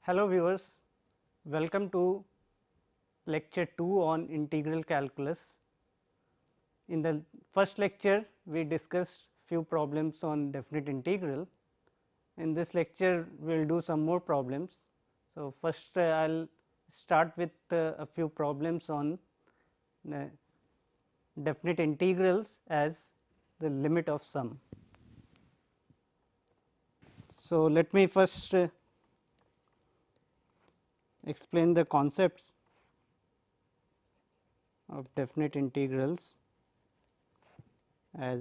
Hello viewers, welcome to lecture 2 on integral calculus. In the first lecture, we discussed few problems on definite integral. In this lecture, we will do some more problems. So, first I will start with a few problems on definite integrals as the limit of sum. So, let me first explain the concepts of definite integrals as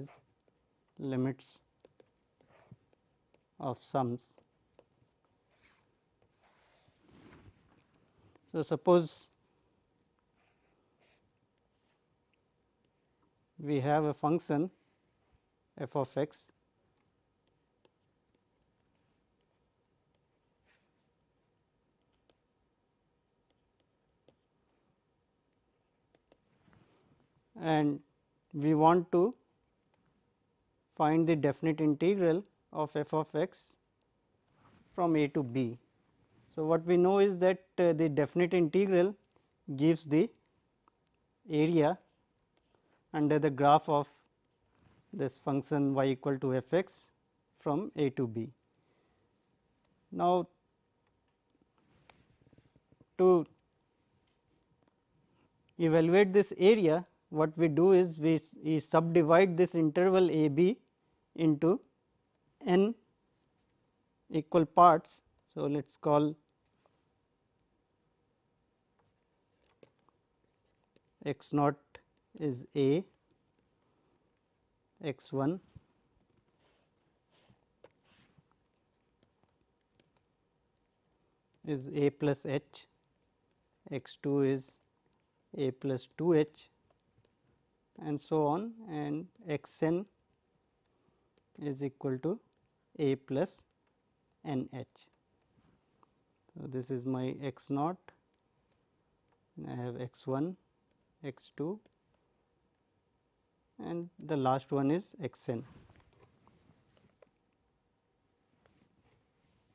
limits of sums. So, suppose we have a function f of x and we want to find the definite integral of f of x from a to b. So, what we know is that the definite integral gives the area under the graph of this function y equal to f x from a to b. Now, to evaluate this area, what we do is we subdivide this interval a b into n equal parts. So, let us call x naught is a, x 1 is a plus h, x 2 is a plus 2 h and so on, and x n is equal to a plus n h. So, this is my x naught, I have x 1, x 2 and the last one is x n.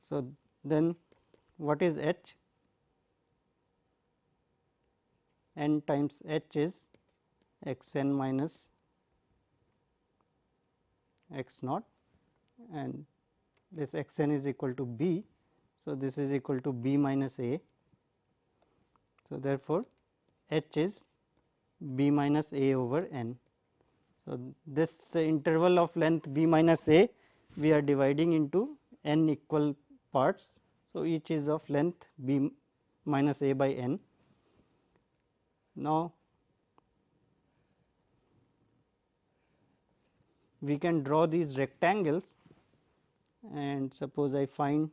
So, then what is h? N times h is x n minus x naught and this x n is equal to b. So, this is equal to b minus a. So, therefore, h is b minus a over n. So, this interval of length b minus a we are dividing into n equal parts. So, each is of length b minus a by n. Now, we can draw these rectangles and suppose I find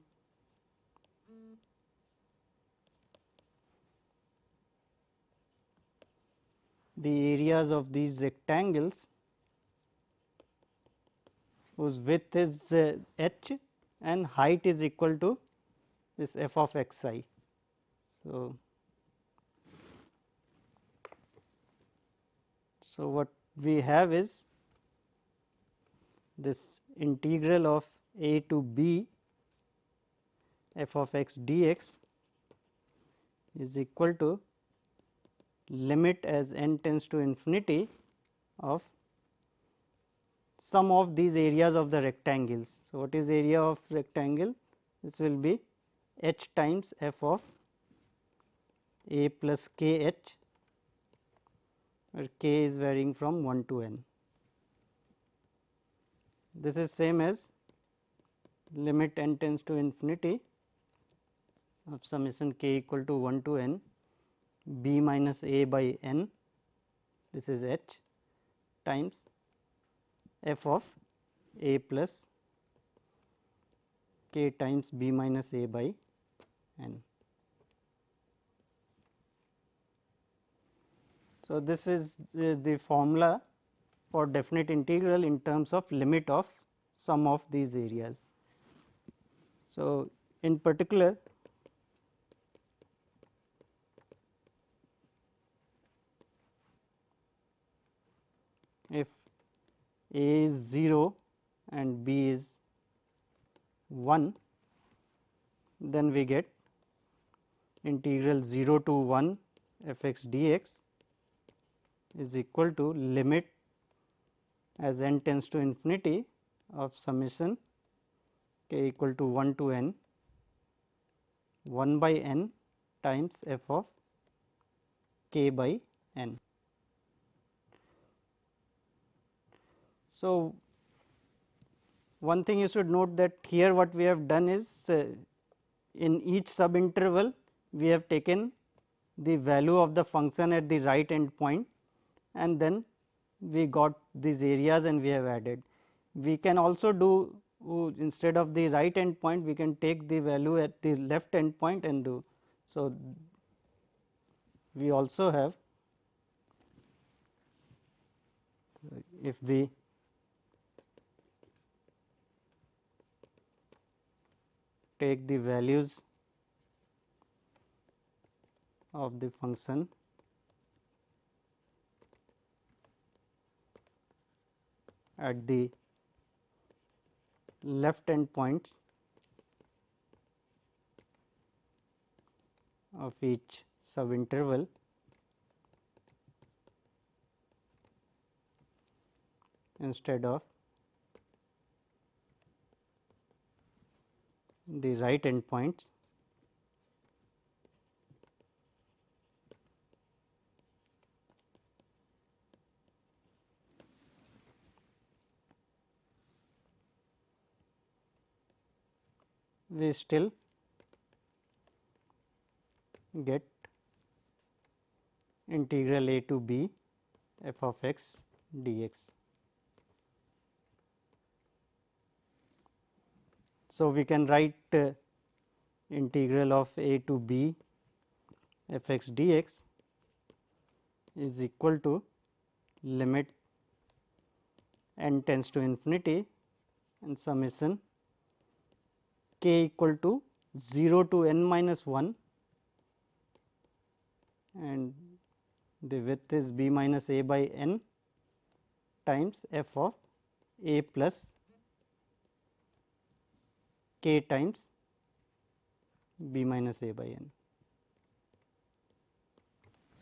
the areas of these rectangles whose width is h and height is equal to this f of x I. So, what we have is this integral of a to b f of x dx is equal to limit as n tends to infinity of sum of these areas of the rectangles. So, what is area of rectangle? This will be h times f of a plus k h, where k is varying from 1 to n. This is same as limit n tends to infinity of summation k equal to 1 to n b minus a by n, this is h, times f of a plus k times b minus a by n. So, this is the formula for definite integral in terms of limit of sum of these areas. So, in particular if a is 0 and b is 1, then we get integral 0 to 1 f x dx is equal to limit as n tends to infinity of summation k equal to 1 to n 1 by n times f of k by n. So, one thing you should note that here what we have done is in each subinterval we have taken the value of the function at the right end point and then we got these areas and we have added. We can also do instead of the right end point we can take the value at the left end point and do. So, we also have, if we take the values of the function at the left end points of each subinterval, instead of the right end points, we still get integral a to b f of x dx. So, we can write integral of a to b f x dx is equal to limit n tends to infinity and summation k equal to 0 to n minus 1 and the width is b minus a by n times f of a plus k times b minus a by n.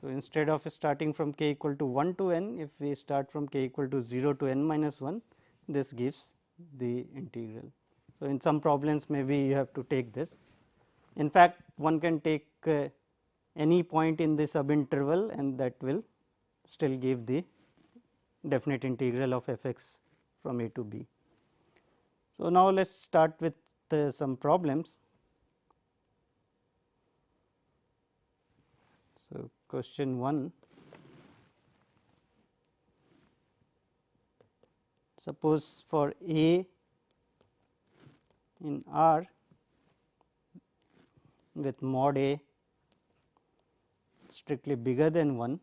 So, instead of starting from k equal to 1 to n, if we start from k equal to 0 to n minus 1, this gives the integral. So, in some problems maybe you have to take this. In fact, one can take any point in the subinterval and that will still give the definite integral of f x from a to b. So, now let us start with some problems. So, question 1, suppose for a in R with mod a strictly bigger than 1,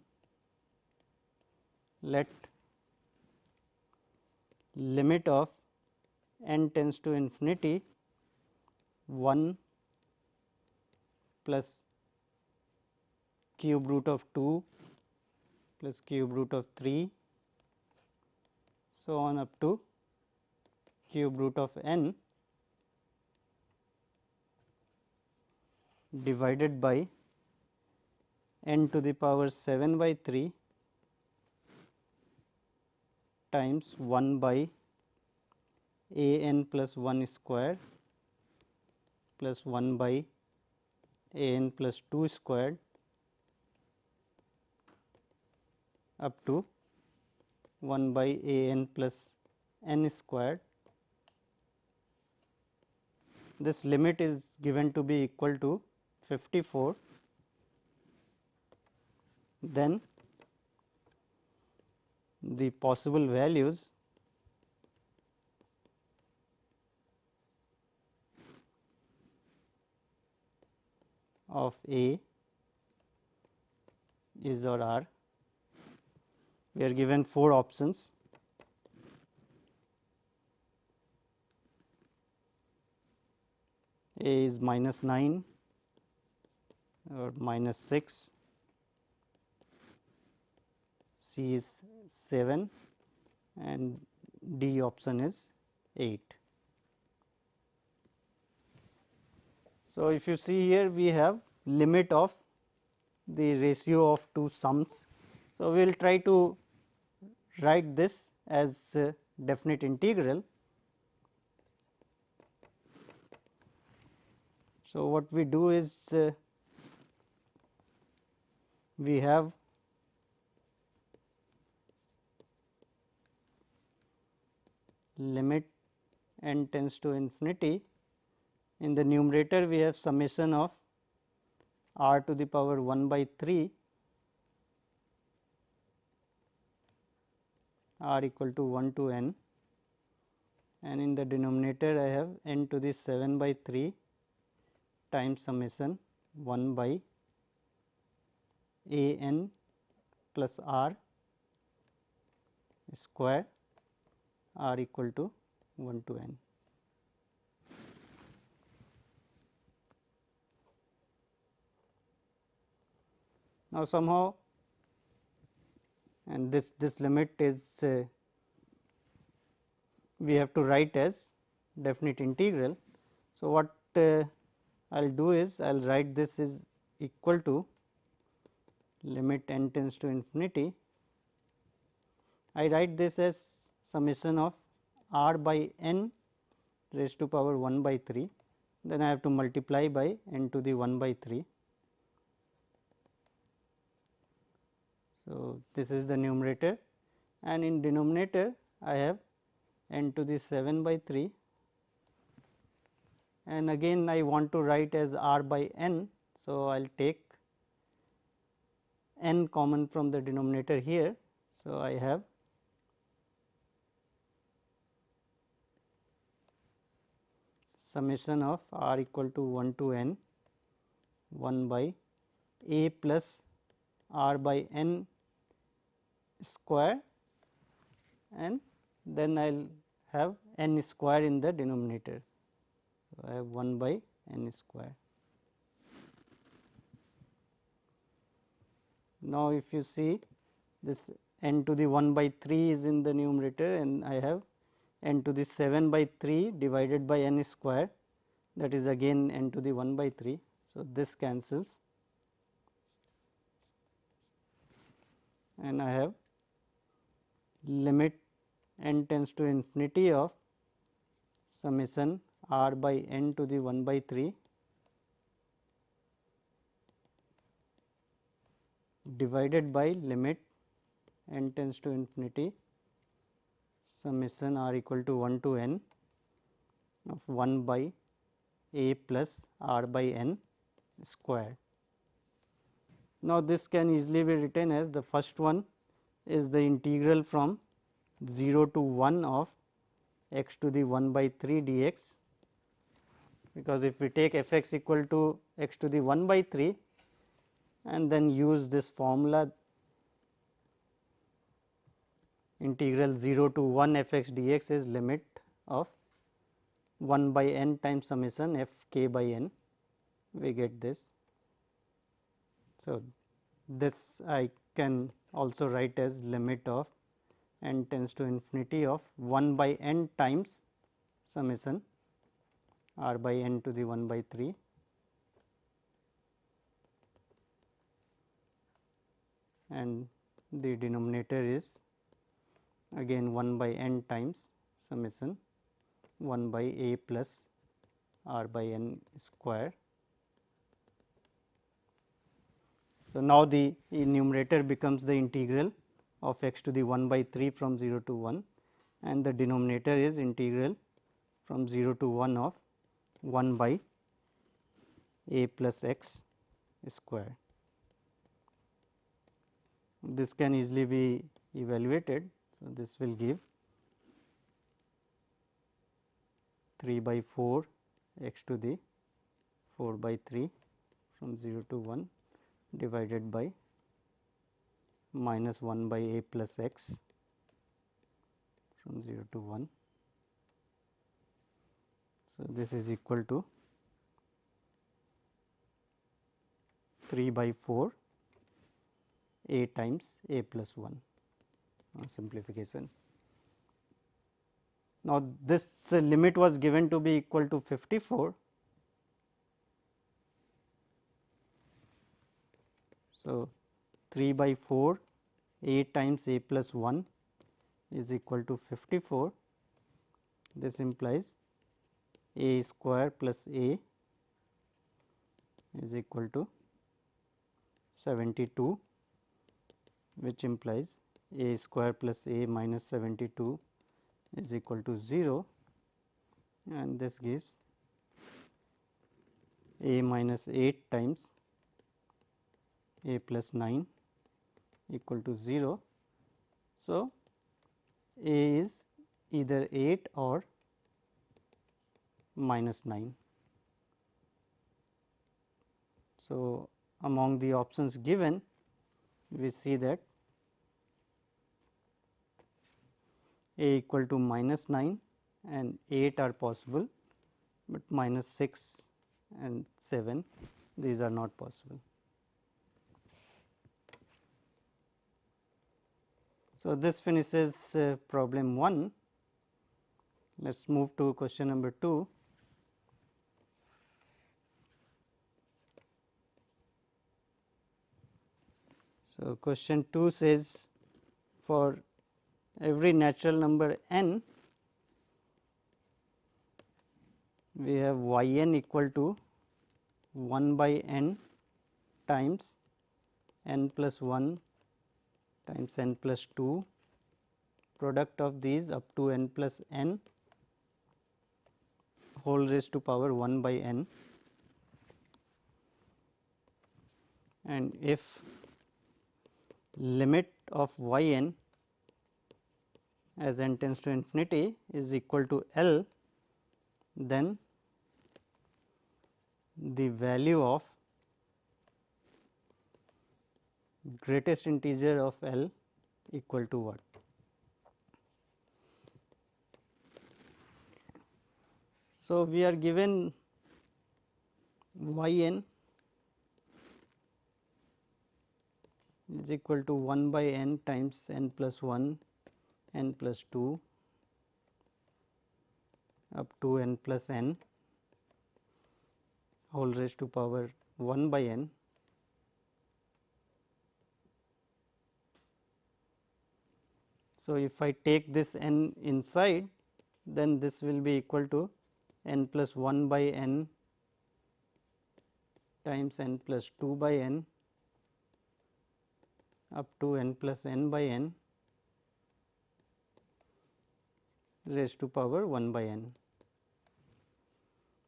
let limit of n tends to infinity 1 plus cube root of 2 plus cube root of 3 so on up to cube root of n divided by n to the power 7 by 3 times 1 by a n plus 1 square plus 1 by a n plus 2 squared up to 1 by a n plus n squared. This limit is given to be equal to 54. Then the possible values of a is or are, we are given 4 options. A is minus 9 or minus 6, C is 7 and D option is 8. So, if you see here we have limit of the ratio of two sums. So, we will try to write this as definite integral. So, what we do is we have limit n tends to infinity. In the numerator we have summation of r to the power 1 by 3 r equal to 1 to n, and in the denominator I have n to the 7 by 3 times summation 1 by a n plus r square r equal to 1 to n. Now, somehow, and this limit is we have to write as definite integral. So, what I will do is I will write this is equal to limit n tends to infinity. I write this as summation of r by n raised to power 1 by 3, then I have to multiply by n to the 1 by 3. So, this is the numerator, and in denominator I have n to the 7 by 3, and again I want to write as r by n. So, I will take n common from the denominator here. So, I have summation of r equal to 1 to n 1 by a plus r by n square, and then I will have n square in the denominator. So, I have 1 by n square. Now, if you see this n to the 1 by 3 is in the numerator, and I have n to the 7 by 3 divided by n square, that is again n to the 1 by 3. So, this cancels, and I have limit n tends to infinity of summation r by n to the 1 by 3 divided by limit n tends to infinity summation r equal to 1 to n of 1 by a plus r by n square. Now, this can easily be written as the first one is the integral from 0 to 1 of x to the 1 by 3 dx, because if we take f x equal to x to the 1 by 3 and then use this formula integral 0 to 1 f x dx is limit of 1 by n times summation f k by n, we get this. So, this I can also write as limit of n tends to infinity of 1 by n times summation r by n to the 1 by 3 and the denominator is again 1 by n times summation 1 by a plus r by n square. So, now the numerator becomes the integral of x to the 1 by 3 from 0 to 1, and the denominator is integral from 0 to 1 of 1 by a plus x square. This can easily be evaluated. So, this will give 3 by 4 x to the 4 by 3 from 0 to 1 divided by minus 1 by a plus x from 0 to 1. So, this is equal to 3 by 4 a times a plus 1 simplification. Now, this limit was given to be equal to 54. So, 3 by 4 a times a plus 1 is equal to 54. This implies a square plus a is equal to 72, which implies a square plus a minus 72 is equal to 0, and this gives a minus 8 times a plus 9 equal to 0. So, a is either 8 or minus 9. So, among the options given, we see that a equal to minus 9 and 8 are possible, but minus 6 and 7, these are not possible. So, this finishes problem 1. Let us move to question number 2. So, question 2 says, for every natural number n, we have y n equal to 1 by n times n plus 1 times n plus 2, product of these up to n plus n whole raised to power 1 by n, and if limit of y n as n tends to infinity is equal to L, then the value of greatest integer of L equal to what? So, we are given y n is equal to 1 by n times n plus 1, n plus 2 up to n plus n whole raised to power 1 by n. So, if I take this n inside, then this will be equal to n plus 1 by n times n plus 2 by n up to n plus n by n raised to power 1 by n,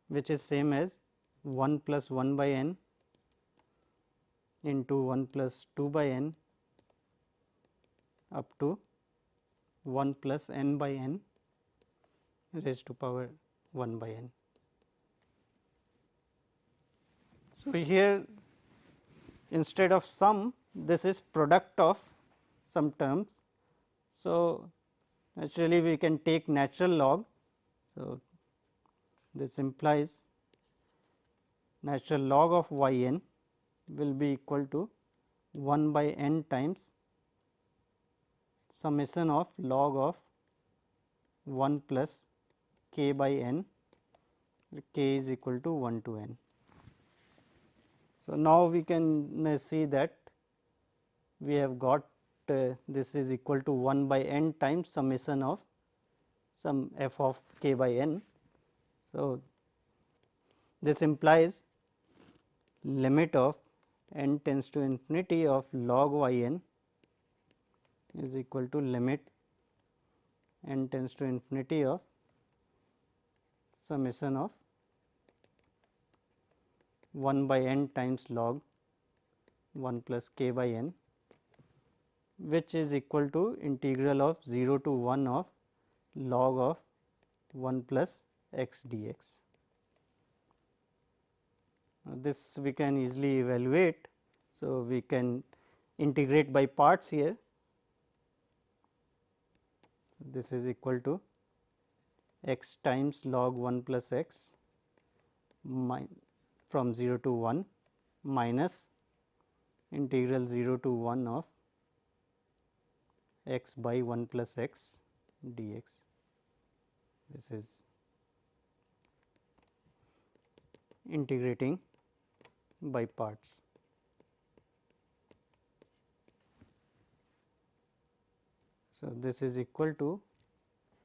which is same as 1 plus 1 by n into 1 plus 2 by n up to 1 plus n by n raised to power 1 by n. So, here instead of sum, this is product of some terms. So, naturally we can take natural log. So, this implies natural log of y n will be equal to 1 by n times summation of log of 1 plus k by n, k is equal to 1 to n. So, now we can see that we have got this is equal to 1 by n times summation of some f of k by n. So, this implies limit of n tends to infinity of log y n is equal to limit n tends to infinity of summation of 1 by n times log 1 plus k by n, which is equal to integral of 0 to 1 of log of 1 plus x dx. This we can easily evaluate. So, we can integrate by parts here. This is equal to x times log 1 plus x from 0 to 1 minus integral 0 to 1 of x by 1 plus x dx. This is integrating by parts. So, this is equal to,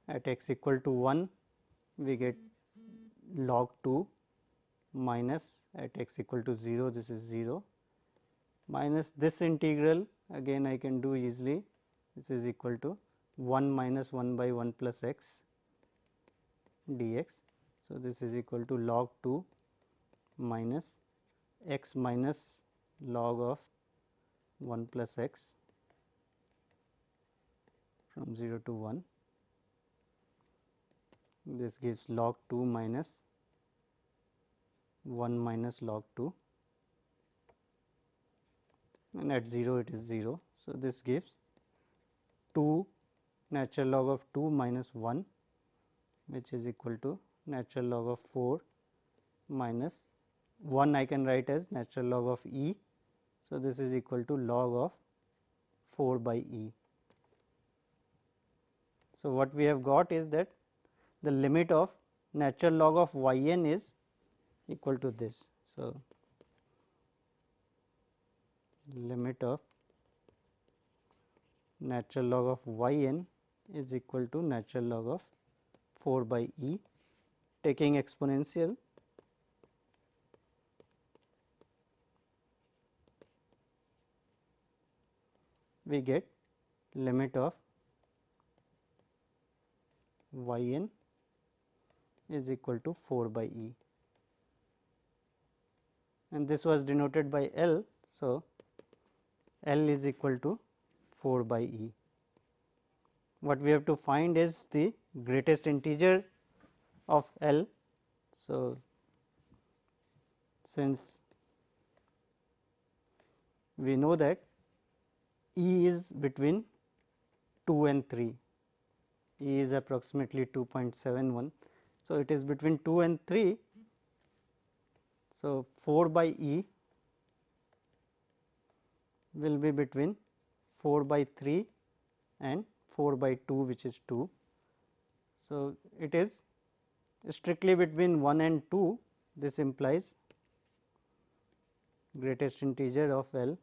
at x equal to 1 we get log 2 minus at x equal to 0, this is 0, minus this integral, again I can do easily, this is equal to 1 minus 1 by 1 plus x dx. So, this is equal to log 2 minus x minus log of 1 plus x from 0 to 1. This gives log 2 minus 1 minus log 2, and at 0 it is 0. So, this gives 2 natural log of 2 minus 1, which is equal to natural log of 4 minus 1 I can write as natural log of e. So, this is equal to log of 4 by e. So, what we have got is that the limit of natural log of y n is equal to this. So, limit of natural log of y n is equal to natural log of 4 by e. Taking exponential, we get limit of y n is equal to 4 by e, and this was denoted by L. So, L is equal to 4 by e. What we have to find is the greatest integer of L. So, since we know that e is between 2 and 3, e is approximately 2.71. So, it is between 2 and 3. So, 4 by e will be between 4 by 3 and 4 by 2, which is 2. So, it is strictly between 1 and 2. This implies greatest integer of L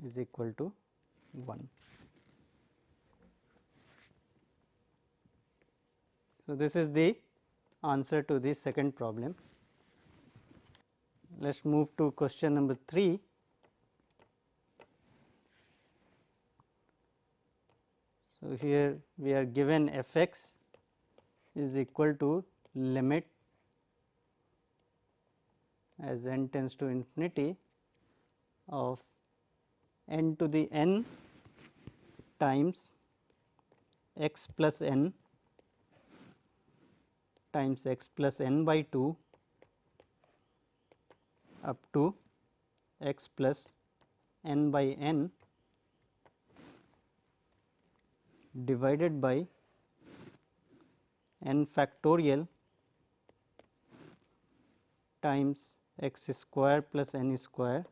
is equal to 1. So, this is the answer to the second problem. Let us move to question number 3. So, here we are given f x is equal to limit as n tends to infinity of n to the n times x plus n times x plus n by 2 up to x plus n by n divided by n factorial times x square plus n square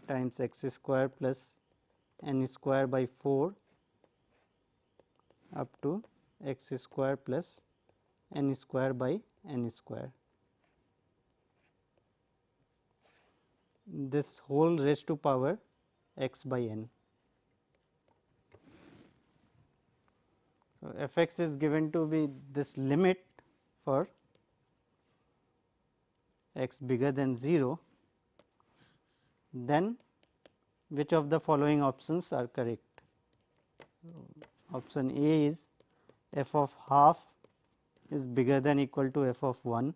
times x square plus n square by 4 up to x square plus n square by n square. This whole raised to power x by n. So, f x is given to be this limit for x bigger than 0, then which of the following options are correct? Option A is f of half is bigger than equal to f of 1.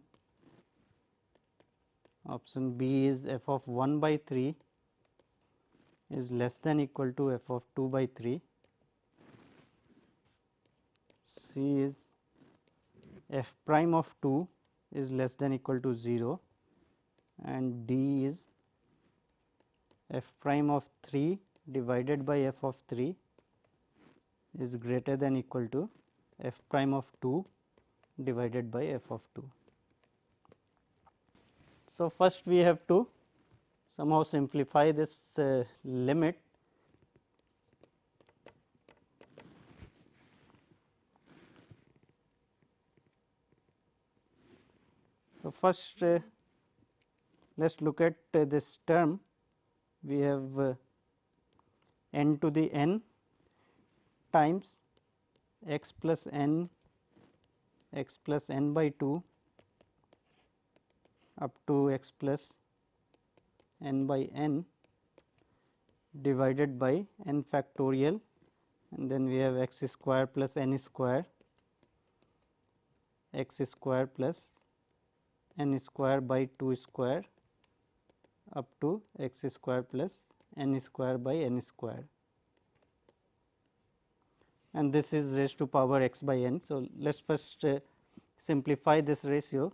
Option B is f of 1 by 3 is less than equal to f of 2 by 3. C is f prime of 2 is less than equal to 0, and D is f prime of 3 divided by f of 3 is greater than equal to f prime of 2 divided by f of 2. So, first we have to somehow simplify this limit. So, first let us look at this term. We have n to the n times x plus n by 2 up to x plus n by n divided by n factorial, and then we have x square plus n square, x square plus n square by 2 square up to x square plus n square by n square, and this is raised to power x by n. So, let us first simplify this ratio.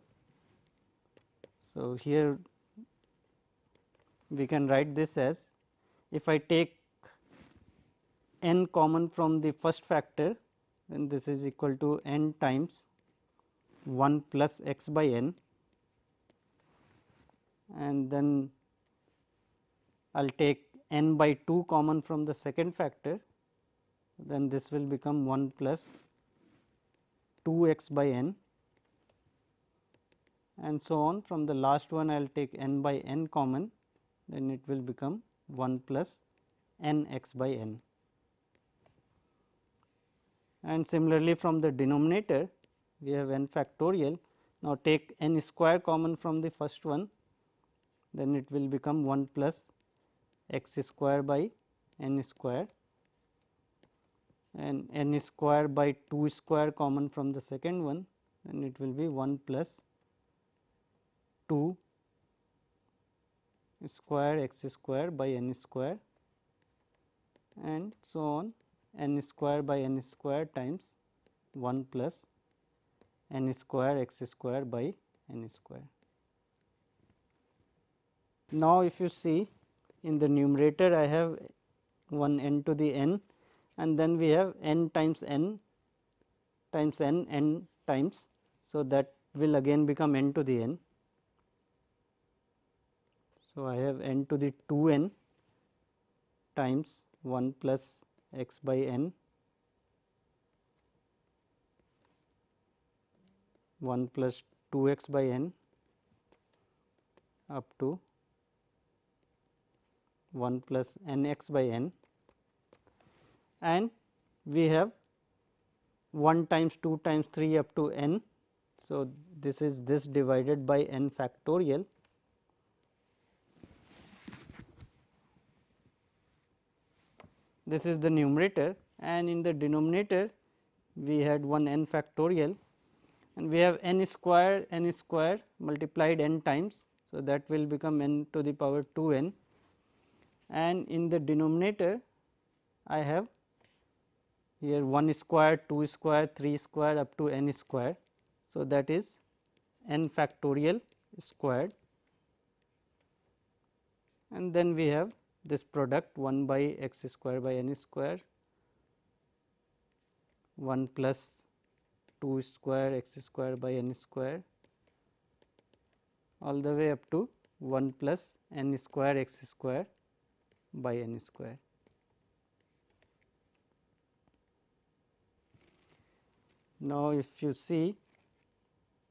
So, here we can write this as, if I take n common from the first factor, then this is equal to n times 1 plus x by n, and then I will take n by 2 common from the second factor, then this will become 1 plus 2 x by n, and so on. From the last one I will take n by n common, then it will become 1 plus n x by n. And similarly, from the denominator we have n factorial. Now, take n square common from the first one, then it will become 1 plus x square by n square, and n square by 2 square common from the second one, then it will be 1 plus 2 square x square by n square, and so on, n square by n square times 1 plus n square x square by n square. Now, if you see, in the numerator I have 1 n to the n, and then we have n times n times n times. So, that will again become n to the n. So, I have n to the 2 n times 1 plus x by n, 1 plus 2 x by n up to 1 plus n x by n, and we have 1 times 2 times 3 up to n. So, this is this divided by n factorial. This is the numerator, and in the denominator we had 1 n factorial, and we have n square multiplied n times. So, that will become n to the power 2 n, and in the denominator I have here 1 square, 2 square, 3 square up to n square. So, that is n factorial squared, and then we have this product 1 by x square by n square, 1 plus 2 square x square by n square, all the way up to 1 plus n square x square by n square. Now, if you see,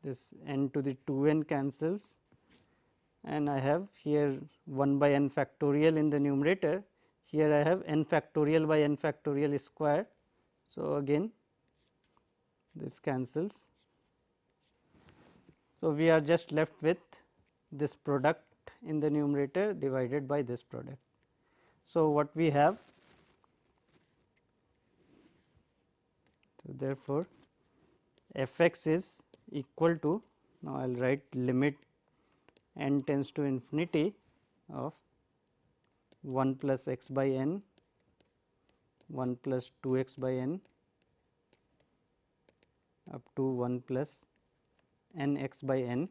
this n to the 2 n cancels, and I have here 1 by n factorial in the numerator. Here I have n factorial by n factorial square. So, again this cancels. So, we are just left with this product in the numerator divided by this product. So, what we have, so therefore, f x is equal to, now I will write limit n tends to infinity of 1 plus x by n, 1 plus 2 x by n up to 1 plus n x by n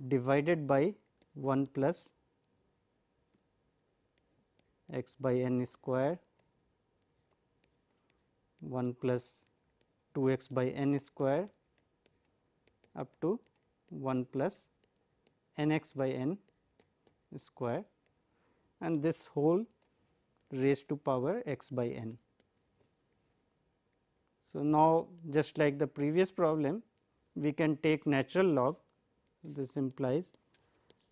divided by 1 plus x by n square, 1 plus 2 x by n square up to 1 plus n x by n square, and this whole raised to power x by n. So, now just like the previous problem, we can take natural log. This implies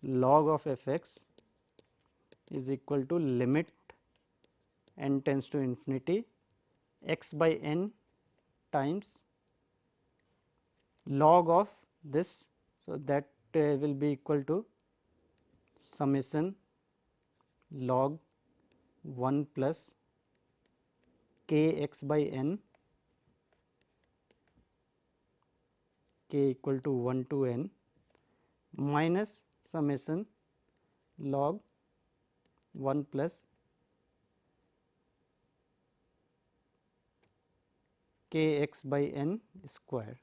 log of f x is equal to limit n tends to infinity x by n times log of this. So, that will be equal to summation log 1 plus k x by n, k equal to 1 to n, minus summation log 1 plus k x by n square.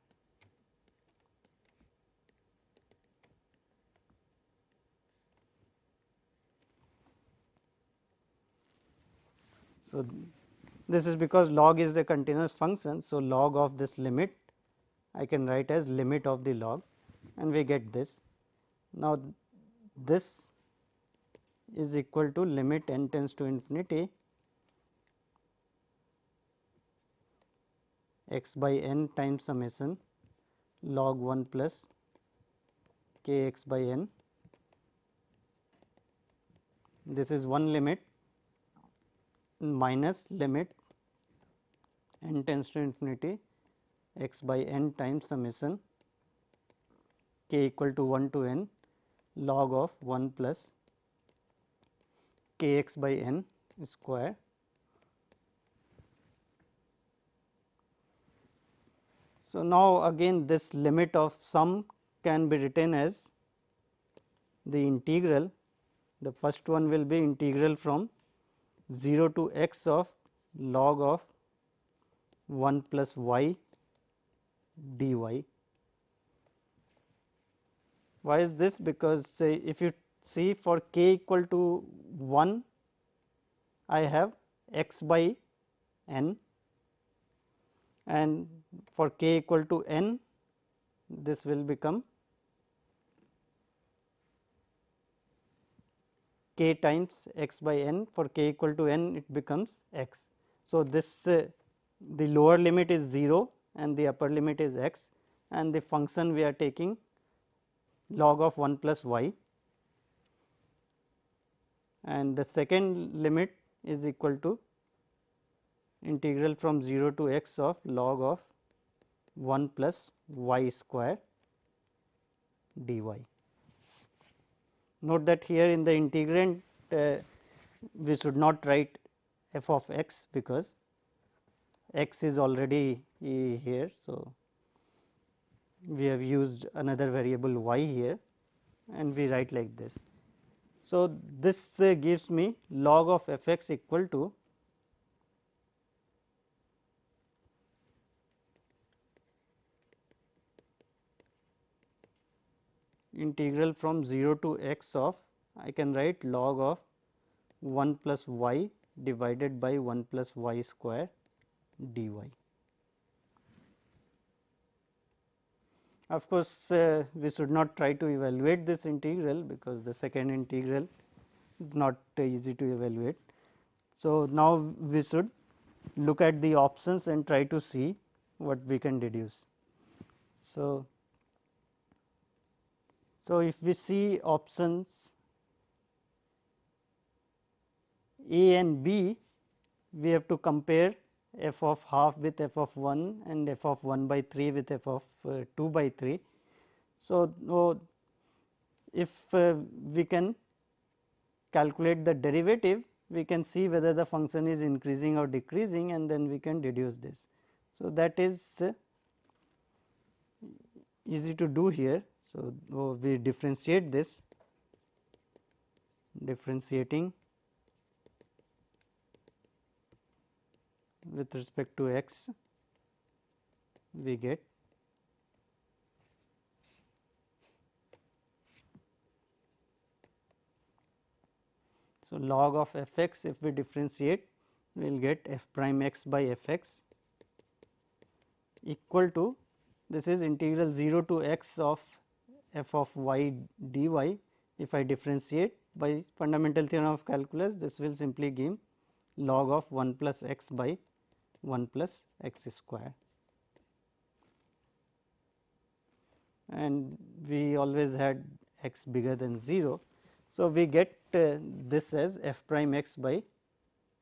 So, this is because log is a continuous function. So, log of this limit I can write as limit of the log, and we get this. Now, this is equal to limit n tends to infinity x by n times summation log 1 plus k x by n. This is one limit minus limit n tends to infinity x by n times summation k equal to 1 to n log of 1 plus k x by n square. So, now again this limit of sum can be written as the integral. The first one will be integral from 0 to x of log of 1 plus y dy. Why is this? Because say if you see for k equal to 1, I have x by n, and for k equal to n, this will become k times x by n. For k equal to n, it becomes x. So, this the lower limit is 0 and the upper limit is x, and the function we are taking log of 1 plus y, and the second limit is equal to integral from 0 to x of log of 1 plus y square dy. Note that here in the integrand we should not write f of x, because x is already here. So, we have used another variable y here and we write like this. So, this gives me log of f x equal to integral from 0 to x of, I can write log of 1 plus y divided by 1 plus y square dy. Of course, we should not try to evaluate this integral, because the second integral is not easy to evaluate. So, now we should look at the options and try to see what we can deduce. So, if we see options A and B, we have to compare f of half with f of 1 and f of 1 by 3 with f of 2 by 3. So, if we can calculate the derivative, we can see whether the function is increasing or decreasing, and then we can deduce this. So, that is easy to do here. So, we differentiate this, differentiating with respect to x, we get so log of f x. If we differentiate, we will get f prime x by f x equal to, this is integral 0 to x of f of y dy. If I differentiate by fundamental theorem of calculus, this will simply give log of 1 plus x by 1 plus x square, and we always had x bigger than 0. So, we get this as f prime x by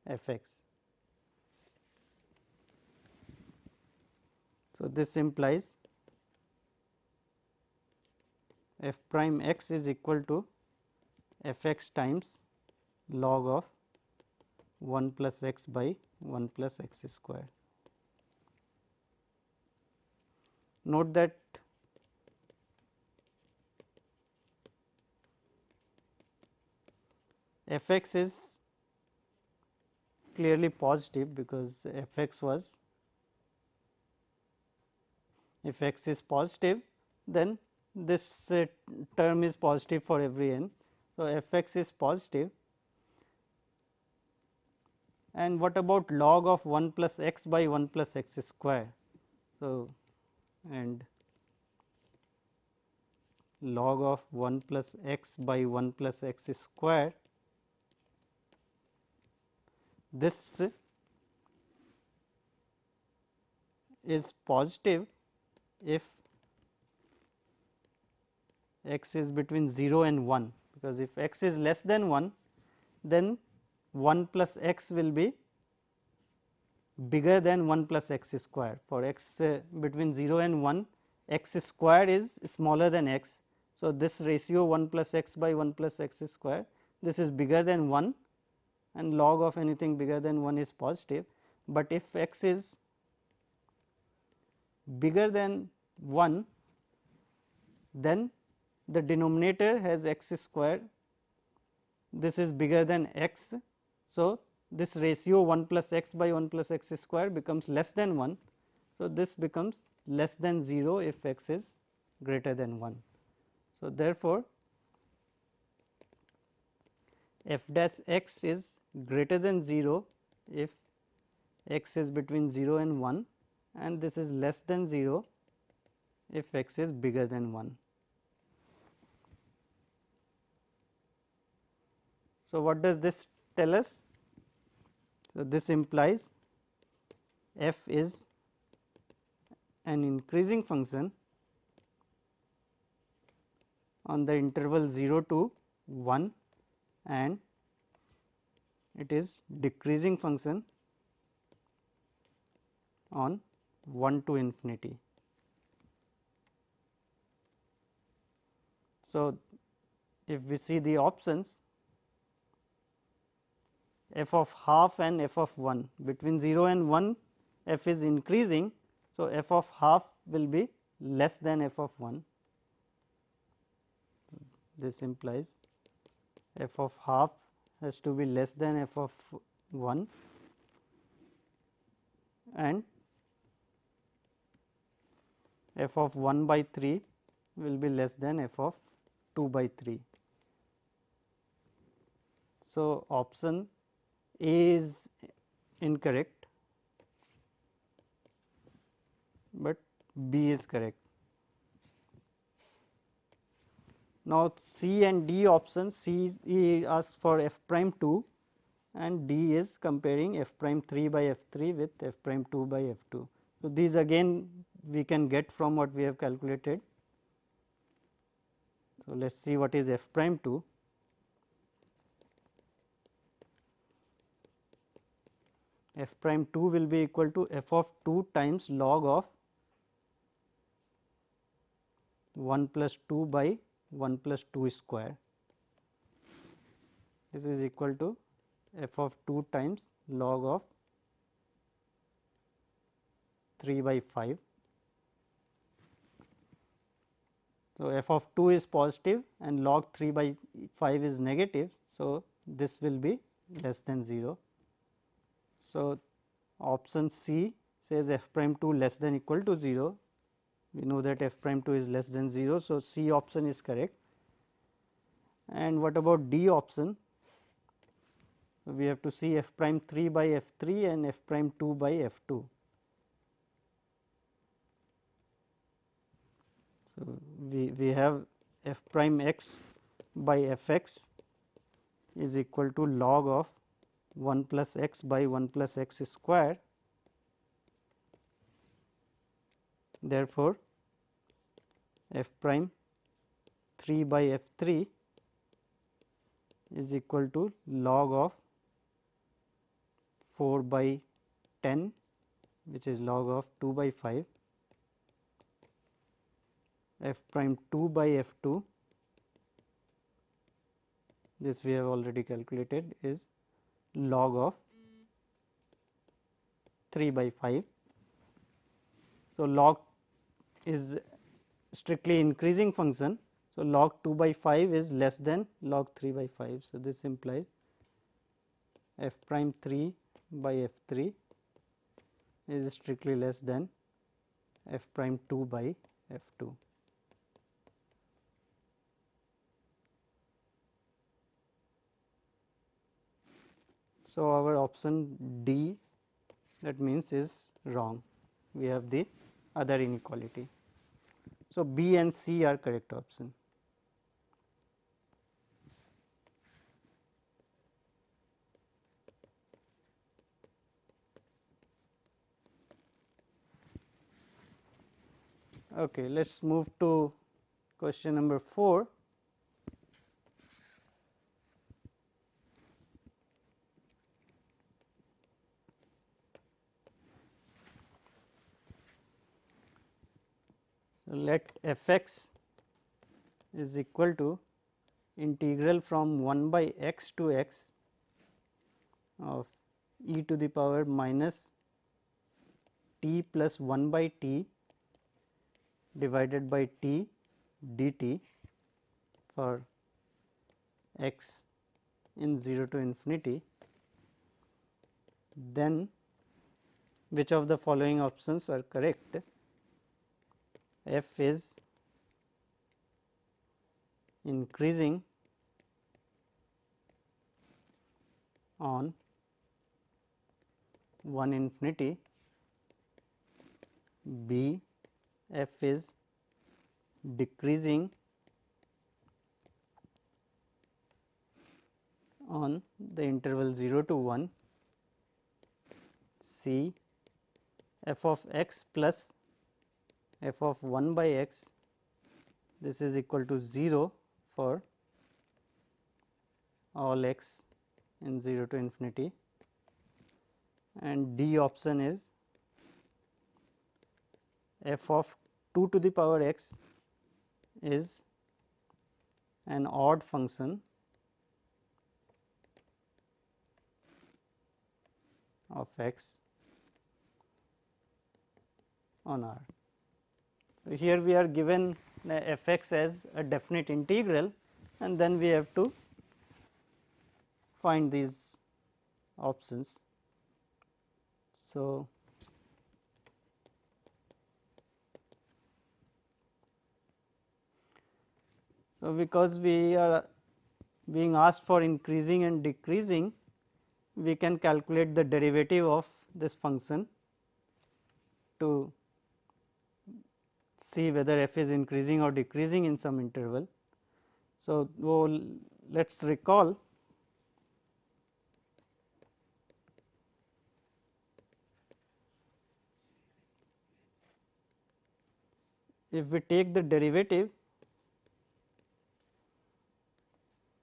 f x. So, this implies f prime x is equal to f x times log of 1 plus x by 1 plus x square. Note that f x is clearly positive, because f x was, if x is positive, then this term is positive for every n. So, f x is positive, and what about log of 1 plus x by 1 plus x square? So, and log of 1 plus x by 1 plus x square, this is positive if x is between 0 and 1, because if x is less than 1, then 1 plus x will be bigger than 1 plus x square. For x between 0 and 1, x square is smaller than x. So, this ratio 1 plus x by 1 plus x square, this is bigger than 1, and log of anything bigger than 1 is positive. But if x is bigger than 1, then the denominator has x square, this is bigger than x. So, this ratio 1 plus x by 1 plus x square becomes less than 1. So, this becomes less than 0 if x is greater than 1. So, therefore, f dash x is greater than 0 if x is between 0 and 1, and this is less than 0 if x is bigger than 1. So, what does this tell us? So, this implies f is an increasing function on the interval 0 to 1, and it is decreasing function on 1 to infinity. So, if we see the options, f of half and f of 1, between 0 and 1 f is increasing. So, f of half will be less than f of 1. This implies f of half has to be less than f of 1, and f of 1 by 3 will be less than f of 2 by 3. So, option A is incorrect, but B is correct. Now, C and D options, C asks for f prime 2 and D is comparing f prime 3 by f 3 with f prime 2 by f 2. So, these again we can get from what we have calculated. So, let us see what is f prime 2. F prime 2 will be equal to f of 2 times log of 1 plus 2 by 1 plus 2 square. This is equal to f of 2 times log of 3 by 5. So, f of 2 is positive and log 3 by 5 is negative. So, this will be less than 0. So, option C says f prime 2 less than equal to 0. We know that f prime 2 is less than 0. So, C option is correct. And what about D option? We have to see f prime 3 by f 3 and f prime 2 by f 2. So, we have f prime x by f x is equal to log of 1 plus x by 1 plus x square. Therefore, f prime 3 by f 3 is equal to log of 4 by 10, which is log of 2 by 5, f prime 2 by f 2, this we have already calculated, is log of 3 by 5. So, log is strictly increasing function. So, log 2 by 5 is less than log 3 by 5. So, this implies f prime 3 by f 3 is strictly less than f prime 2 by f 2. So, our option D, that means, is wrong. We have the other inequality. So, B and C are correct option. Okay, let us move to question number 4. So, let f x is equal to integral from 1 by x to x of e to the power minus t plus 1 by t divided by t dt for x in 0 to infinity, then which of the following options are correct? F is increasing on 1 infinity, B, f is decreasing on the interval 0 to 1, C, f of x plus f of 1 by x, this is equal to 0 for all x in 0 to infinity, and D option is f of 2 to the power x is an odd function of x on R. So, here we are given f x as a definite integral, and then we have to find these options. So, because we are being asked for increasing and decreasing, we can calculate the derivative of this function to see whether f is increasing or decreasing in some interval. So, let us recall if we take the derivative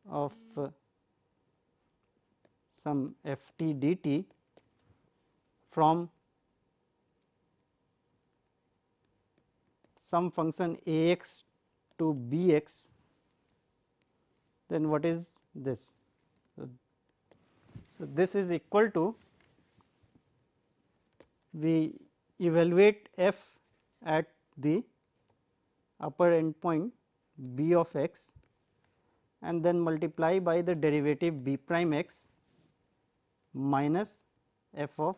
of some f t dt from some function a x to b x, then what is this? So, this is equal to, we evaluate f at the upper endpoint b of x and then multiply by the derivative b prime x minus f of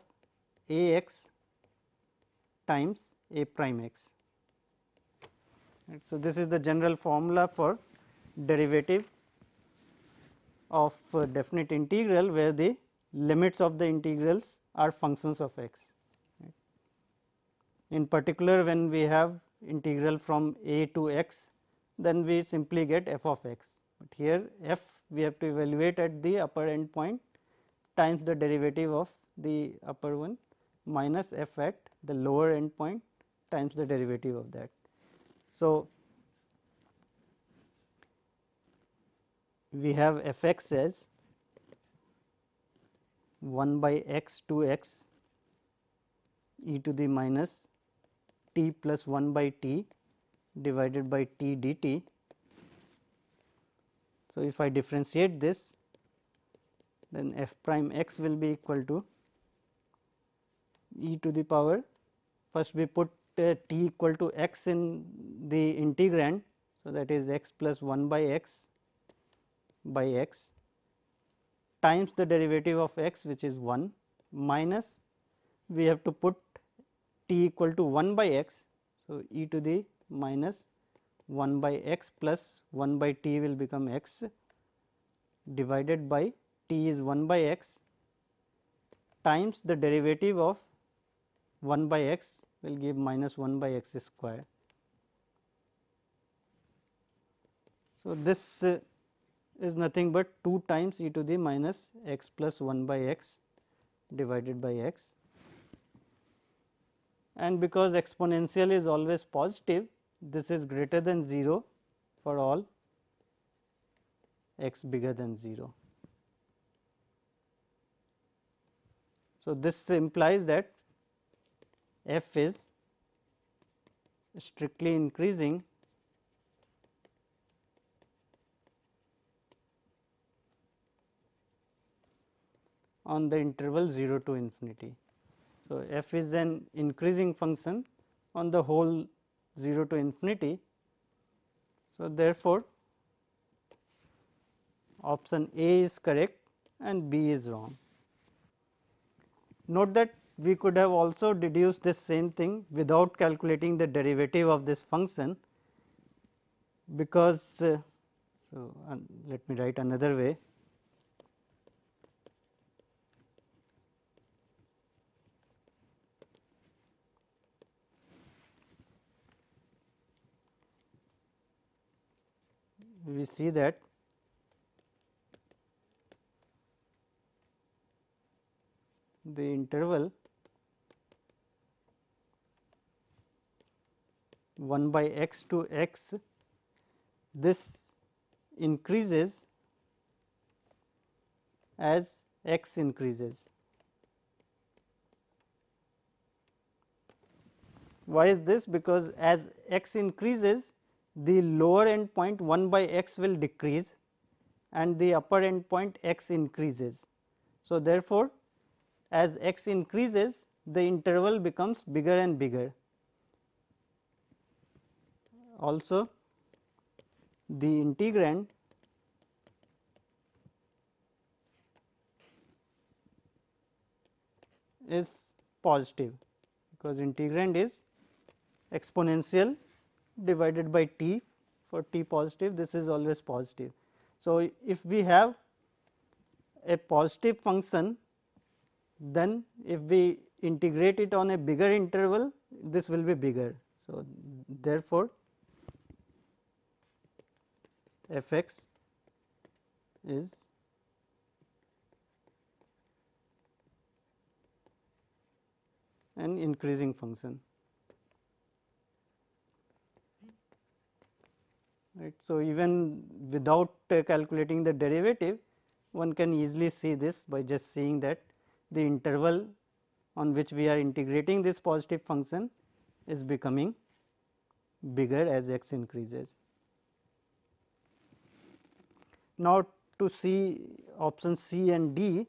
a x times a prime x. Right. So, this is the general formula for derivative of definite integral, where the limits of the integrals are functions of x. Right. In particular, when we have integral from a to x, then we simply get f of x, but here f we have to evaluate at the upper end point times the derivative of the upper one minus f at the lower end point times the derivative of that. So, we have f x as 1 by x 2 x e to the minus t plus 1 by t divided by t dt. So, if I differentiate this, then f prime x will be equal to e to the power, first we put t equal to x in the integrand. So, that is x plus 1 by x times the derivative of x, which is 1, minus we have to put t equal to 1 by x. So, e to the minus 1 by x plus 1 by t will become x divided by t is 1 by x times the derivative of 1 by x will give minus 1 by x square. So, this is nothing but 2 times e to the minus x plus 1 by x divided by x, and because exponential is always positive, this is greater than 0 for all x bigger than 0. So, this implies that f is strictly increasing on the interval 0 to infinity. So, f is an increasing function on the whole 0 to infinity. So, therefore, option A is correct and B is wrong. Note that we could have also deduced this same thing without calculating the derivative of this function, because let me write another way. We see that the interval 1 by x to x, this increases as x increases. Why is this? Because as x increases, the lower end point 1 by x will decrease and the upper end point x increases. So, therefore, as x increases, the interval becomes bigger and bigger. Also, the integrand is positive, because integrand is exponential divided by t. For t positive, this is always positive. So, if we have a positive function, then if we integrate it on a bigger interval, this will be bigger. So, therefore, f x is an increasing function. Right. So, even without calculating the derivative, one can easily see this by just seeing that the interval on which we are integrating this positive function is becoming bigger as x increases. Now, to see option C and D,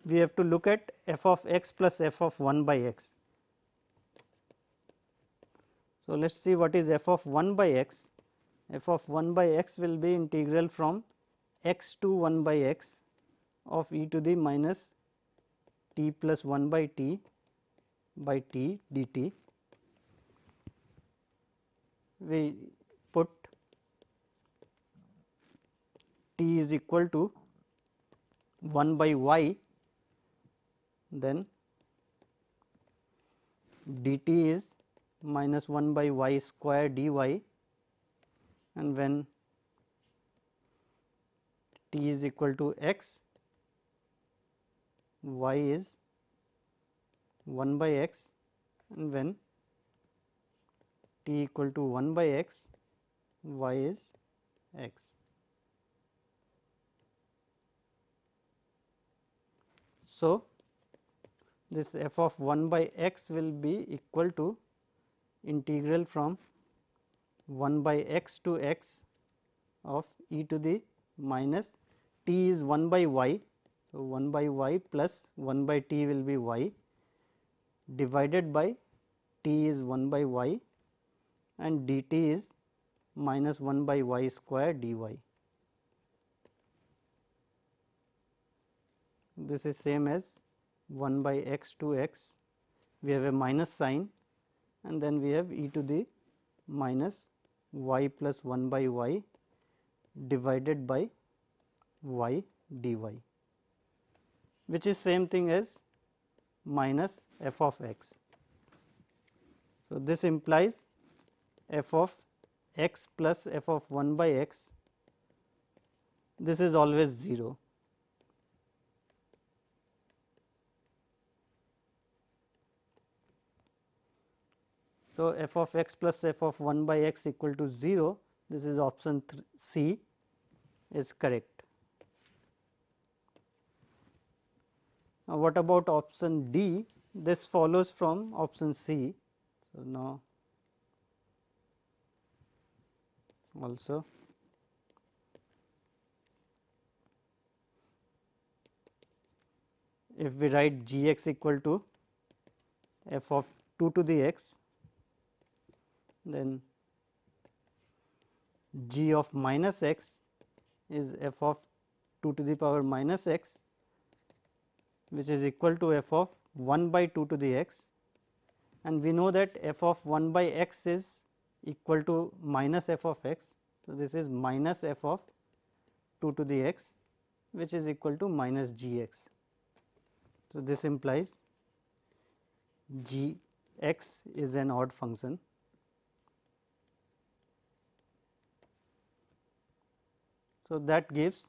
we have to look at f of x plus f of 1 by x. So, let us see what is f of 1 by x. F of 1 by x will be integral from x to 1 by x of e to the minus t plus 1 by t dt. We put t is equal to 1 by y, then dt is minus 1 by y square dy, and when t is equal to x, y is 1 by x, and when t equal to 1 by x, y is x. So, this f of 1 by x will be equal to integral from 1 by x to x of e to the minus t is 1 by y. So, 1 by y plus 1 by t will be y divided by t is 1 by y and dt is minus 1 by y square dy. This is same as 1 by x to x, we have a minus sign and then we have e to the minus y plus 1 by y divided by y dy, which is same thing as minus f of x. So, this implies f of x plus f of 1 by x, this is always 0. So, f of x plus f of 1 by x equal to 0, this is option C is correct. Now, what about option D? This follows from option C. So, now also if we write g x equal to f of 2 to the x, then g of minus x is f of 2 to the power minus x, which is equal to f of 1 by 2 to the x, and we know that f of 1 by x is equal to minus f of x. So, this is minus f of 2 to the x, which is equal to minus g x. So, this implies g x is an odd function. So, that gives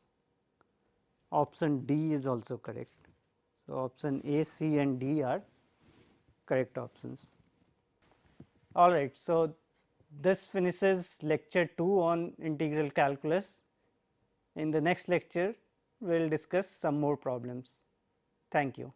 option D is also correct. So, option A, C and D are correct options. All right. So, this finishes lecture 2 on integral calculus. In the next lecture, we will discuss some more problems. Thank you.